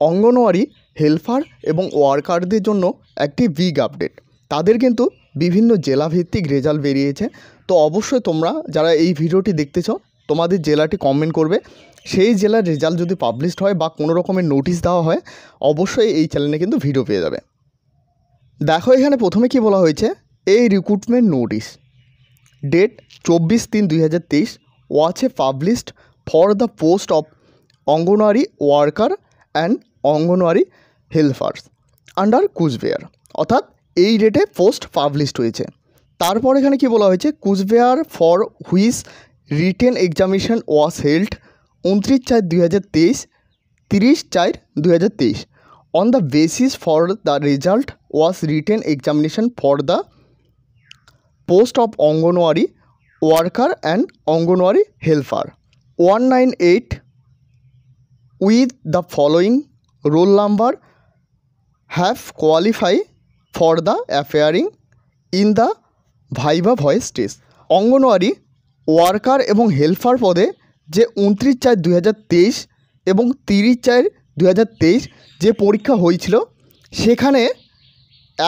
Anganwadi helper এবং ওয়ার্কারদের জন্য একটি বিগ আপডেট। তাদের কিন্তু বিভিন্ন জেলাভিত্তিক রেজাল্ট বেরিয়েছে। তো অবশ্যই তোমরা যারা এই ভিডিওটি দেখতেছ তোমাদের জেলাটি কমেন্ট করবে। সেই জেলার রেজাল্ট যদি পাবলিশড হয় বা কোনো রকমের নোটিশ দেওয়া হয় অবশ্যই এই চ্যানেলে কিন্তু ভিডিও পেয়ে যাবে। দেখো এখানে প্রথমে কি বলা হয়েছে, এই recruitment notice date 24/3/2023 was published for the post of anganwadi worker and anganwadi helpers under Cooch Behar. অর্থাৎ এই ডেটে পোস্ট পাবলিশড হয়েছে। তারপর এখানে কি বলা হয়েছে, Cooch Behar for which written examination was held 29/4/2023 30/4/2023 on the basis for the result was written examination for the post of anganwadi worker and anganwadi helper 198 with the following roll number have qualified for the appearing in the viva voice test। Anganwadi worker এবং helper পদে যে 29/4/2023 এবং 30/4/2023 যে পরীক্ষা হয়েছিল সেখানে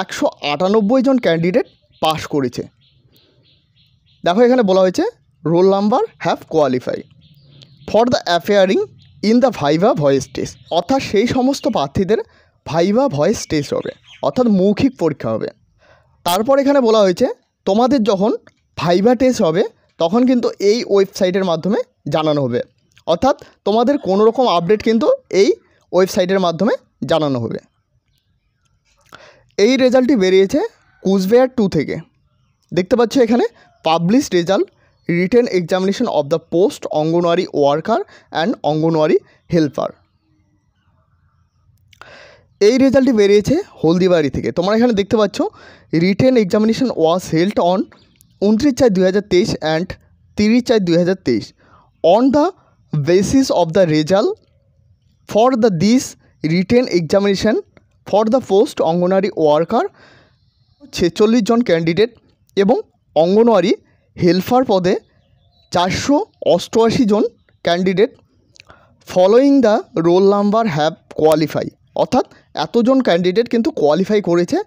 198 জন candidate pass করেছে। দেখো এখানে বলা হয়েছে role number have qualify for the appearing in the viva voice test. অর্থাৎ সেই সমস্ত প্রার্থীদের ভাইভা ভয়েস টেস্ট হবে, অর্থাৎ মৌখিক পরীক্ষা হবে। তারপর এখানে বলা হয়েছে তোমাদের যখন ভাইভা টেস্ট হবে তখন কিন্তু এই ওয়েবসাইটের মাধ্যমে জানানো হবে। অর্থাৎ তোমাদের কোনো রকম আপডেট কিন্তু এই ওয়েবসাইটের মাধ্যমে জানানো হবে। এই রেজাল্টটি বেরিয়েছে কুচবিহার 2 থেকে। দেখতে পাচ্ছ এখানে publish result written examination of the post anganwadi worker and anganwadi helper. এই রেজাল্টটি বেরিয়েছে হলদিবাড়ি থেকে। তোমরা এখানে দেখতে পাচ্ছ written examination was held on 29/4/2023 and 30/4/2023 on the basis of the result for the this written examination for the post anganwadi worker 46 জন candidate এবং অঙ্গনওয়াড়ি হেল্পার পদে 488 জন candidate following the roll number have qualify. অর্থাৎ এতজন ক্যান্ডিডেট কিন্তু qualify করেছে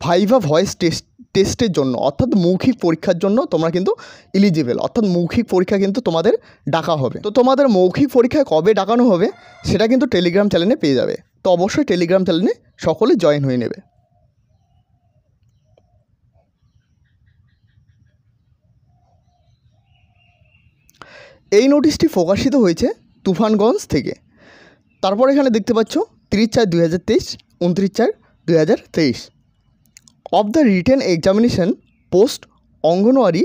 viva voice টেস্টের জন্য, অর্থাৎ মৌখিক পরীক্ষার জন্য তোমরা কিন্তু এলিজিবল। অর্থাৎ মৌখিক পরীক্ষা কিন্তু তোমাদের ডাকা হবে। তো তোমাদের মৌখিক পরীক্ষায় কবে ডাকানো হবে সেটা কিন্তু টেলিগ্রাম চ্যানেলে পেয়ে যাবে। তো অবশ্যই টেলিগ্রাম চ্যানেলে সকলে জয়েন হয়ে নেবে। এই নোটিশটি প্রকাশিত হয়েছে তুফানগঞ্জ থেকে। তারপর এখানে দেখতে পাচ্ছ 30/4/2023 29/4/2023 of the written examination post anganwadi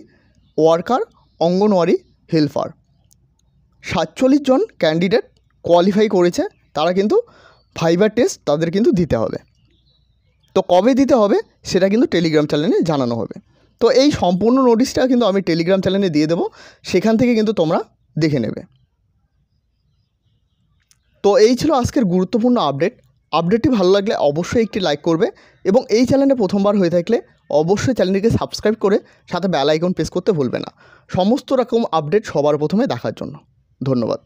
worker anganwadi helper 47 জন ক্যান্ডিডেট কোয়ালিফাই করেছে। তারা কিন্তু ভাইভা টেস্ট তাদের কিন্তু দিতে হবে। তো কবে দিতে হবে সেটা কিন্তু টেলিগ্রাম চ্যানেলে জানানো হবে। তো এই সম্পূর্ণ নোটিশটা কিন্তু আমি টেলিগ্রাম চ্যানেলে দিয়ে দেবো, সেখান থেকে কিন্তু তোমরা দেখে নেবে। তো এই ছিল আজকের গুরুত্বপূর্ণ আপডেটটি ভালো লাগলে অবশ্যই একটি লাইক করবে এবং এই চ্যানেলে প্রথমবার হয়ে থাকলে অবশ্যই চ্যানেলটিকে সাবস্ক্রাইব করে সাথে বেল আইকন প্রেস করতে ভুলবে না সমস্ত রকম আপডেট সবার প্রথমে দেখার জন্য। ধন্যবাদ।